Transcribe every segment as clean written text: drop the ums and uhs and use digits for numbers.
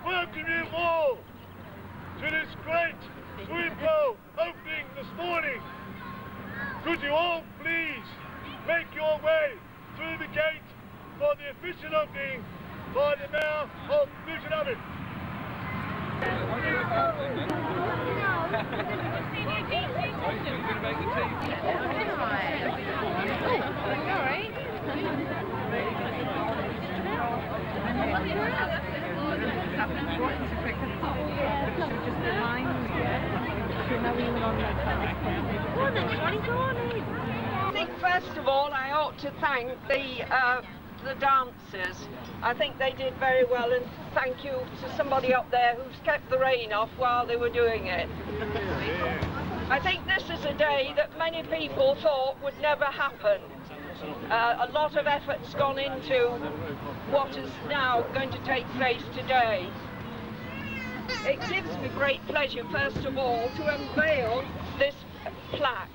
welcome you all to this great swimming pool opening this morning. Could you all please make your way through the gate for the official opening by the Mayor of Buckland. I think first of all I ought to thank the dancers. I think they did very well, and thank you to somebody up there who's kept the rain off while they were doing it. I think this is a day that many people thought would never happen. A lot of effort's gone into what is now going to take place today. It gives me great pleasure, first of all, to unveil this plaque.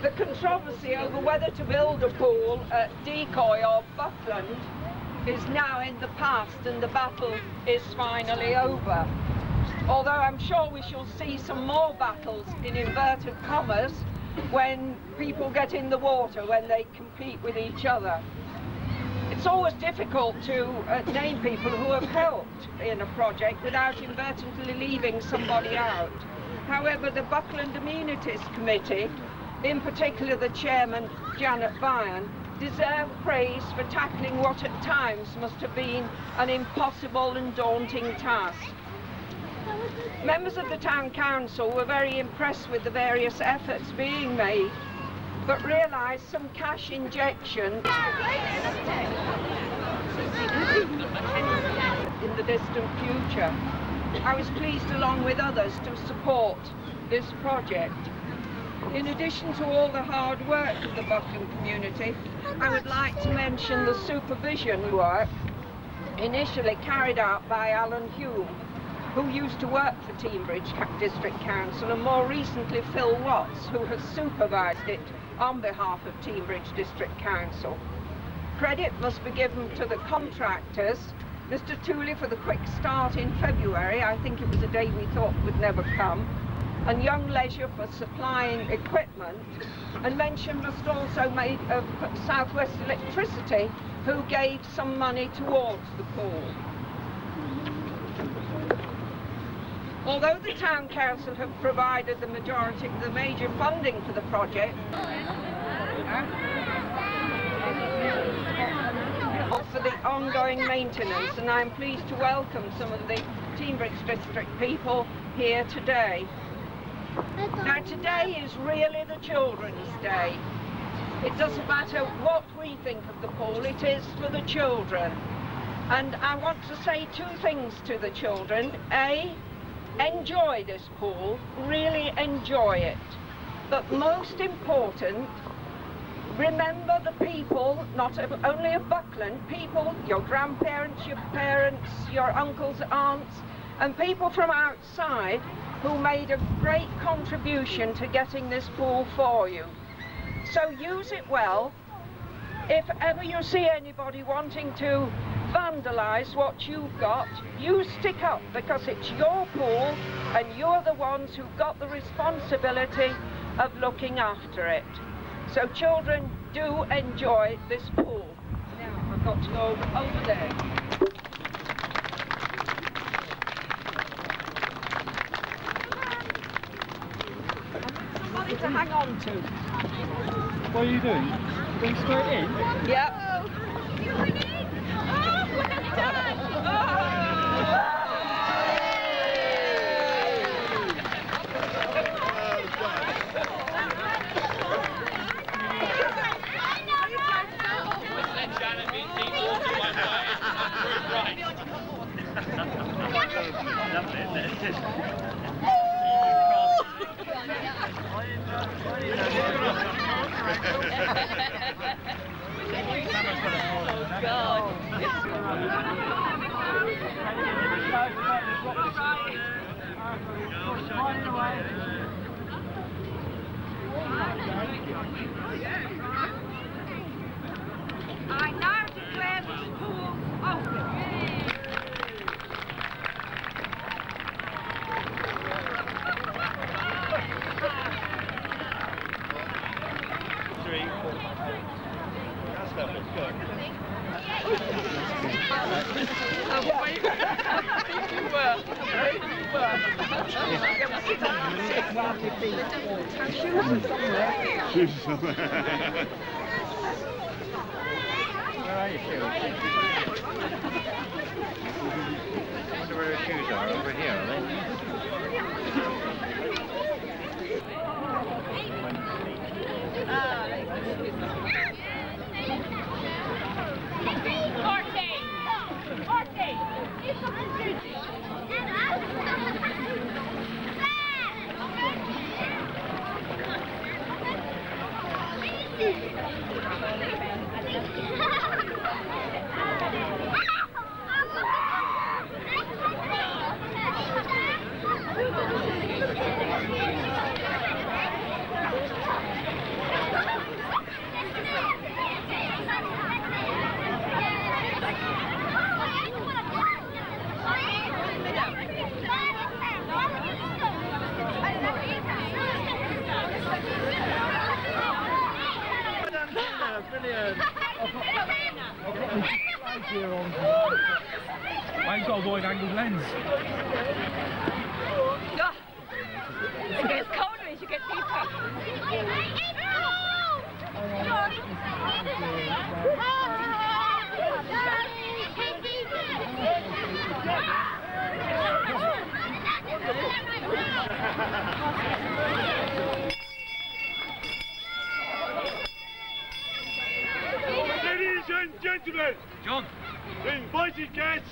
The controversy over whether to build a pool at Decoy or Buckland is now in the past, and the battle is finally over. Although I'm sure we shall see some more battles, in inverted commas, when people get in the water, when they compete with each other. It's always difficult to name people who have helped in a project without inadvertently leaving somebody out. However, the Buckland Amenities Committee, in particular the chairman, Janet Byrne, deserve praise for tackling what at times must have been an impossible and daunting task. Members of the Town Council were very impressed with the various efforts being made, but realised some cash injection in the distant future. I was pleased, along with others, to support this project. In addition to all the hard work of the Buckland community, I would like to mention the supervision work initially carried out by Alan Hume, who used to work for Teignbridge District Council, and more recently Phil Watts, who has supervised it on behalf of Teignbridge District Council. Credit must be given to the contractors, Mr. Tooley for the quick start in February. I think it was a day we thought would never come, and Young Leisure for supplying equipment, and mention must also be made of South West Electricity, who gave some money towards the pool. Although the Town Council have provided the majority of the major funding for the project, for the ongoing maintenance, and I'm pleased to welcome some of the Teignbridge District people here today. Now today is really the Children's Day. It doesn't matter what we think of the pool, it is for the children. And I want to say two things to the children. A, enjoy this pool, really enjoy it. But most important, remember the people, not only of Buckland, people, your grandparents, your parents, your uncles, aunts, and people from outside who made a great contribution to getting this pool for you. So use it well. If ever you see anybody wanting to vandalise what you've got, you stick up, because it's your pool and you're the ones who've got the responsibility of looking after it. So children, do enjoy this pool. Now I've got to go over there. Somebody to hang on to. What are you doing? Going straight in? Yep. Oh, God. I now declare this pool open. That's lovely. Good. Shoes somewhere. Where are your shoes? I wonder where her shoes are. Over here, are they? Brilliant. I've got a wide angle lens. It gets colder as you get deeper. Ladies and gentlemen, John. the invited guests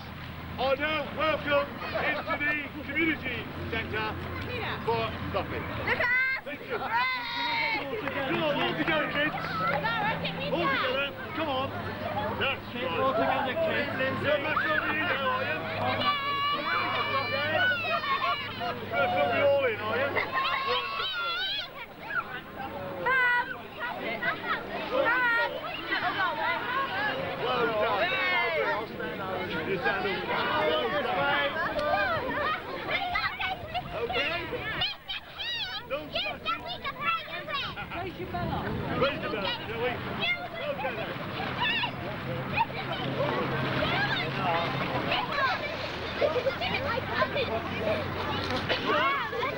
are now welcome into the community centre for Buckland. Thank you. Come on, all together, kids. All together. Come on. That's right. All together, kids. You're not over here now, are you? You're put me all in, are you? Well done. I'll stand over. You stand over. Okay? Don't touch it. Raise your bell up. Raise the bell, shall we? Okay then.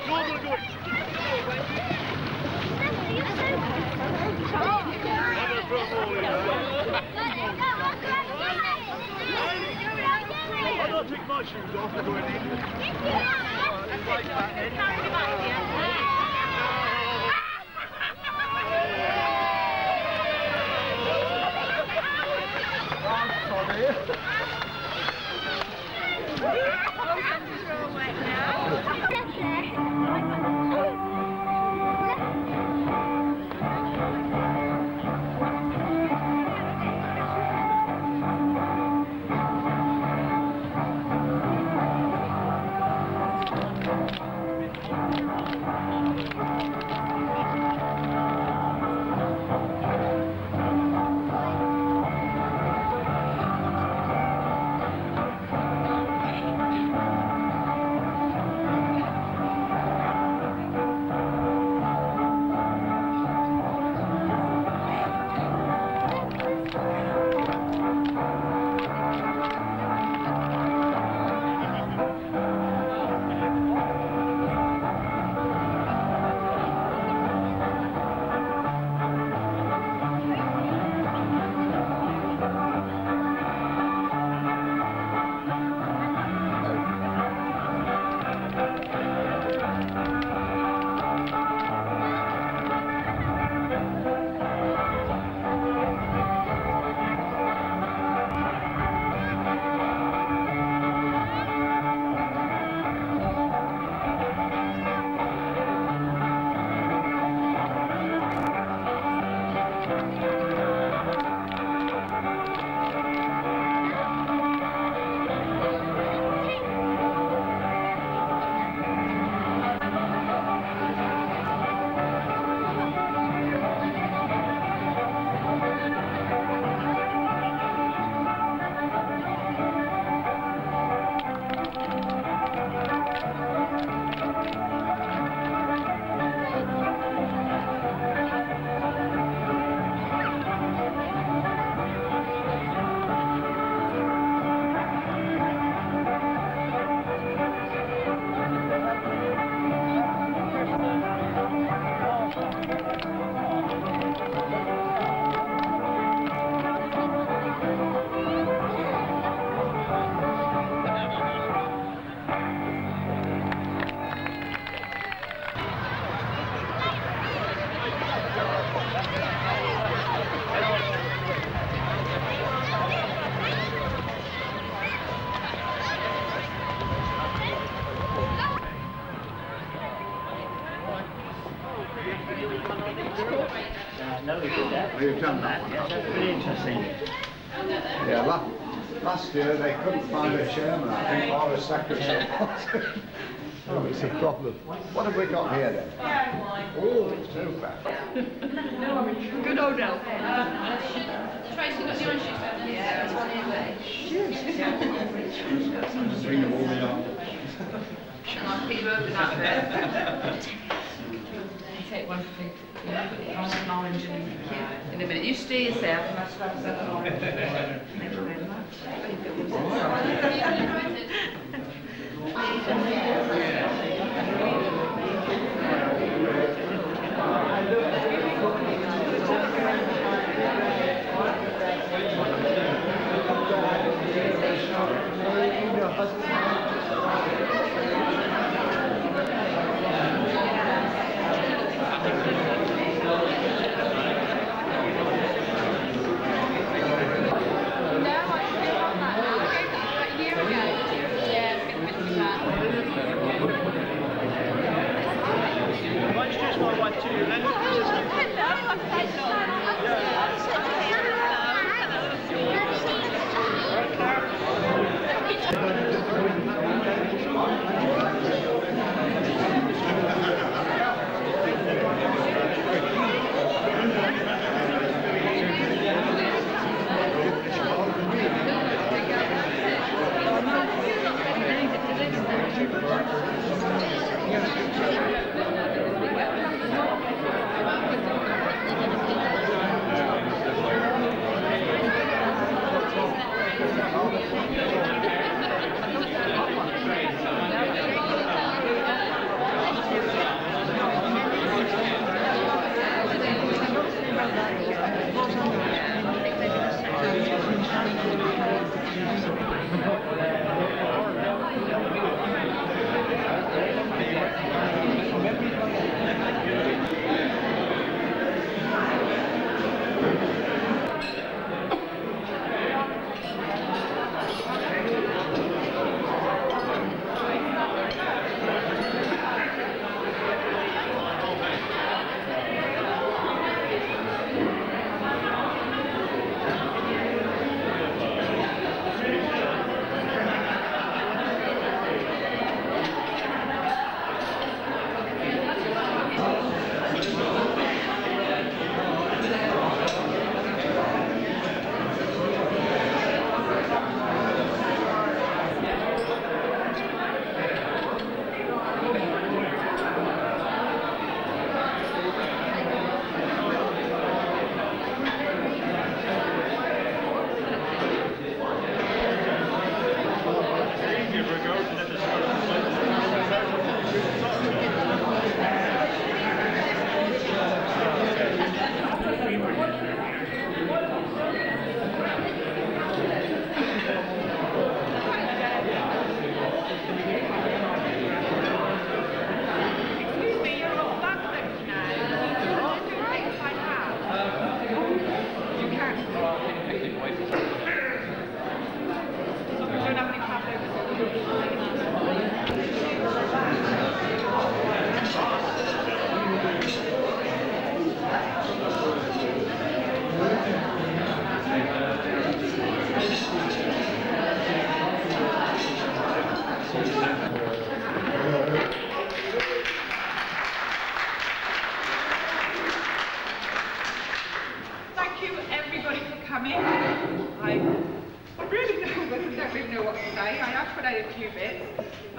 Go on, go on. I'm going to put them all in. I'll not take my shoes off and go in. Like that, then. know we did that. We've done that. Yes, that's really interesting. Yeah, last year they couldn't find a chairman, I think, or a secretary. Oh, it's a problem. What have we got here then? Oh, too bad. Good old elf. Tracy, got the orange juice? Yeah, there's one here. Bring them all in on. I'll keep you open up there. Take one thing. An orange in a minute. You stay yourself and I'll start that orange. Thank you very much.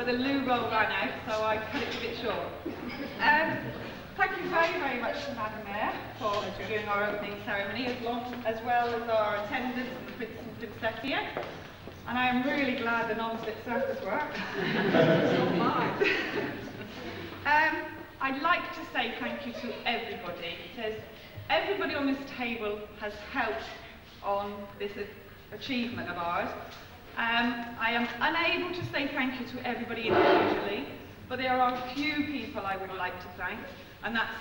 but the loo roll ran out, so I cut it a bit short. Thank you very, very much to Madam Mayor for doing our opening ceremony, as well as our attendants and Prince and Princess here. And I am really glad the non-slip surface worked. I'd like to say thank you to everybody, because everybody on this table has helped on this achievement of ours. I am unable to say thank you to everybody individually, but there are a few people I would like to thank, and that's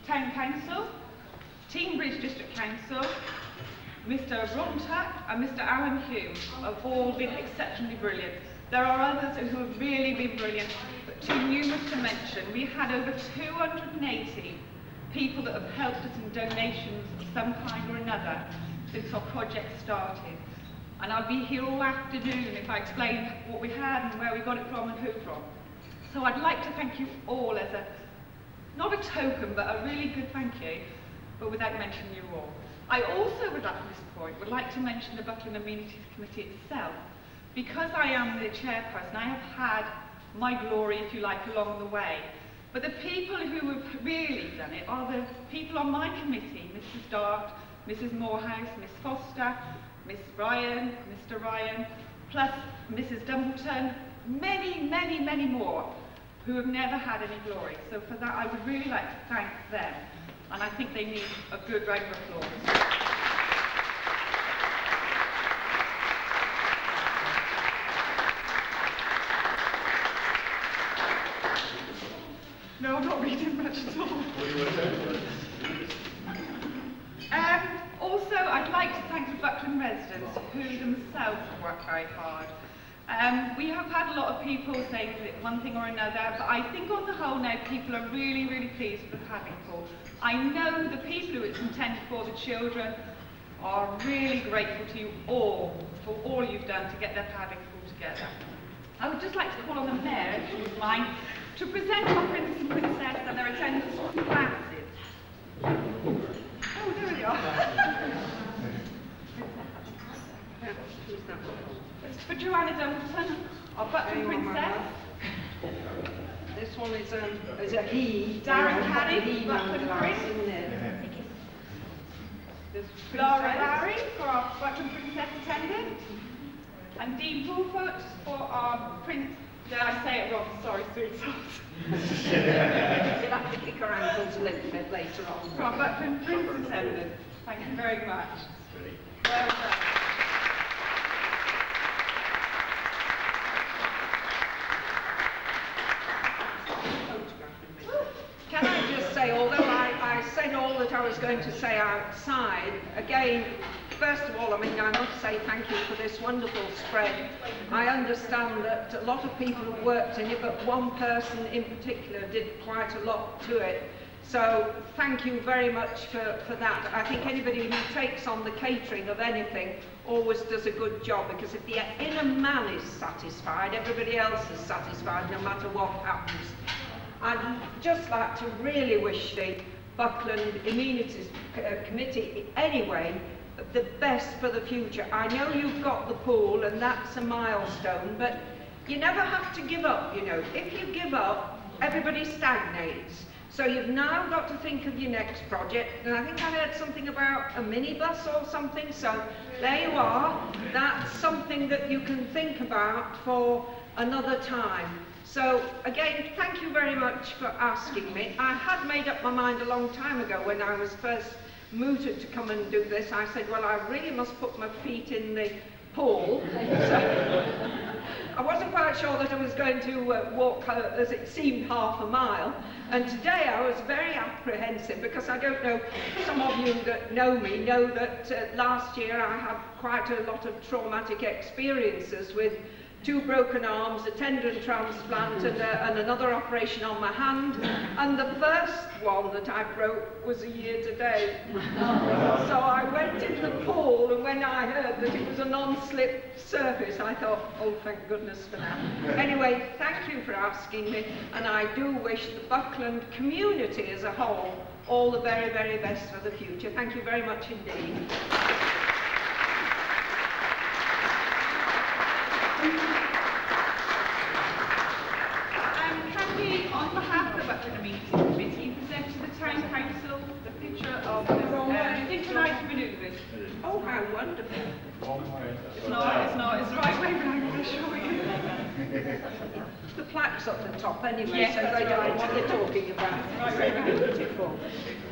Town Council, Teambridge District Council, Mr. Runtuck and Mr. Alan Hume have all been exceptionally brilliant. There are others who have really been brilliant, but too numerous to mention. We had over 280 people that have helped us in donations of some kind or another since our project started. And I'll be here all afternoon if I explain what we had and where we got it from and who from. So I'd like to thank you all as a, not a token, but a really good thank you, but without mentioning you all. I also would like, at this point, would like to mention the Buckland Amenities Committee itself. Because I am the chairperson, I have had my glory, if you like, along the way. But the people who have really done it are the people on my committee, Mrs. Dart, Mrs. Morehouse, Miss Foster, Miss Ryan, Mr. Ryan, plus Mrs. Dumbleton, many, many, many more who have never had any glory. So for that, I would really like to thank them. And I think they need a good round of applause. No, I'm not reading much at all. Also, I'd like to thank the Buckland residents who themselves have worked very hard. We have had a lot of people saying one thing or another, but I think on the whole now people are really, really pleased with the paddling pool. I know the people who it's intended for, the children, are really grateful to you all for all you've done to get their paddling pool together. I would just like to call on the mayor, if she would mind, to present our Prince and Princess and their attendants classes. Oh, there we are. It's for Joanna Dumbleton, our Buckland Princess. This one is a he. Darren Caddy, Buckland Prince. Laura Barry for our Buckland Princess attendant. And Dean Bullfoot for our Prince. Did I say it wrong? Sorry, sweetheart. You'll have to kick her ankles a little bit later on. For our Buckland Prince attendant. Thank you very much. Well done. Can I just say, although I said all that I was going to say outside, again, first of all, I mean, I must say thank you for this wonderful spread. I understand that a lot of people have worked in it, but one person in particular did quite a lot to it. So thank you very much for that. I think anybody who takes on the catering of anything always does a good job, because if the inner man is satisfied, everybody else is satisfied no matter what happens. I'd just like to really wish the Buckland Amenities Committee anyway the best for the future. I know you've got the pool and that's a milestone, but you never have to give up, you know. If you give up, everybody stagnates. So you've now got to think of your next project, and I think I heard something about a minibus or something, so there you are. That's something that you can think about for another time. So again, thank you very much for asking me. I had made up my mind a long time ago when I was first mooted to come and do this. I said, well, I really must put my feet in the pool. So I wasn't quite sure that I was going to walk, as it seemed, half a mile. And today I was very apprehensive, because I don't know, some of you that know me know that last year I had quite a lot of traumatic experiences with 2 broken arms, a tendon transplant, and another operation on my hand. And the first one that I broke was a year today. So I went in the pool, and when I heard that it was a non-slip surface, I thought, oh, thank goodness for that. Anyway, thank you for asking me, and I do wish the Buckland community as a whole all the very, very best for the future. Thank you very much indeed. On behalf of the Buckland Amenities Committee, present to the Town Council the picture of the synchronised manoeuvres. Oh, how wonderful. It's the right way round, I assure you. The plaque's at the top anyway, Yes, so that's they don't right. know what they're talking about. It's very beautiful.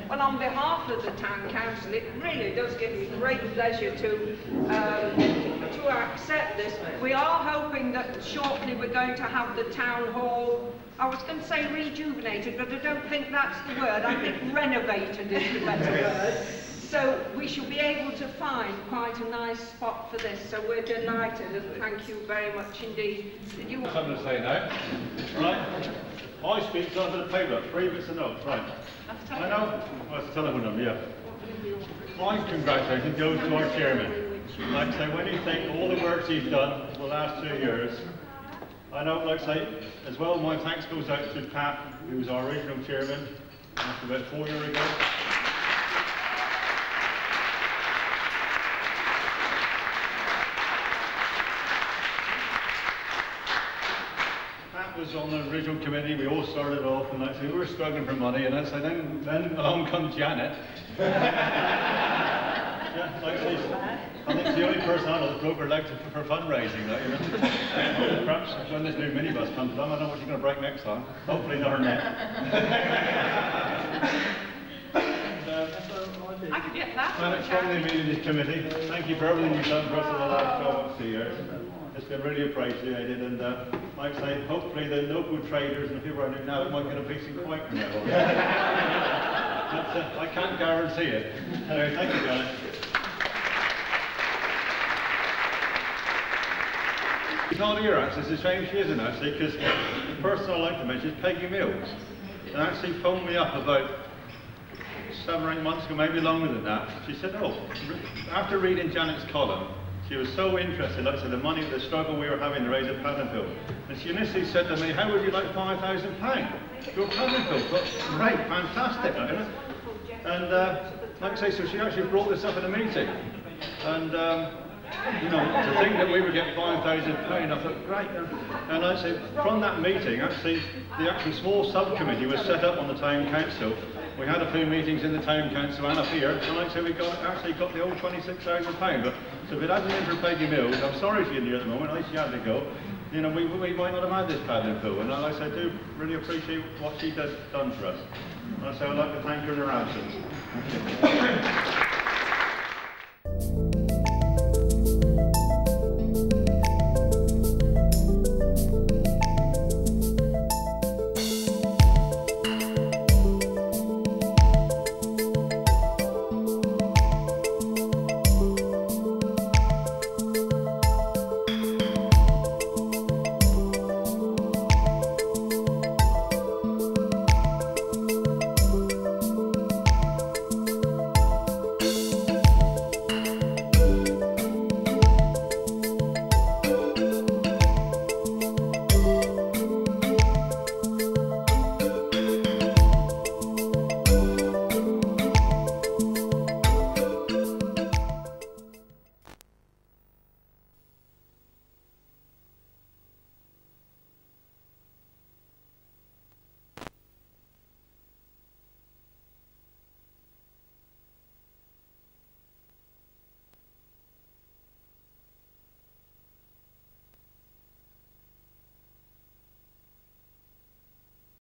Well, on behalf of the Town Council, it really does give me great pleasure to accept this. We are hoping that shortly we're going to have the Town Hall, I was going to say rejuvenated, but I don't think that's the word. I think renovated is the better word. So we shall be able to find quite a nice spot for this. So we're delighted, and thank you very much indeed. Did you want Someone to say no. Right. I speak to the paper, 3 bits of notes, right. I know, that's a telephone number, yeah. My congratulations goes to our chairman. Like I say, when you think all the work he's done for the last 2 years, I know, like I say, as well, my thanks goes out to Pat, who was our original chairman, about 4 years ago. Was on the original committee. We all started off, and like I say, we were struggling for money, and I say, then along comes Janet. Yeah, like I say, I think it's the only person I know that broke her leg for fundraising. Like, you know. Perhaps when this new minibus comes along, I don't know what she's going to break next time. Hopefully not her neck. I could get that. And it's from the Immunity Committee. Thank you for everything you've done for us in the last 2 years. It's been really appreciated, and like I say, hopefully the local traders and the people I know now might get a piece of quite from that. I can't guarantee it. Anyway, thank you, Janet. She's not here, actually. It's a shame she isn't, actually, because the person I'd like to mention is Peggy Mills. And actually phoned me up about 7 or 8 months ago, maybe longer than that. She said, oh, after reading Janet's column, she was so interested, like I said, the money, the struggle we were having to raise a paddling pool. And she initially said to me, how would you like £5,000? Your paddling pool. Great, fantastic. And like I say, so she actually brought this up in a meeting. And you know, to think that we would get £5,000, I thought, great. And like I say, from that meeting, actually, the actual small subcommittee was set up on the town council. We had a few meetings in the town council and up here, and like I say, we actually got the old £26,000. But so if it hadn't been for Peggy Mills, I'm sorry she's in here at the moment, at least she had to go. You know, we might not have had this paddling pool. And like I say, I do really appreciate what she has done for us. And so I'd like to thank her in her absence.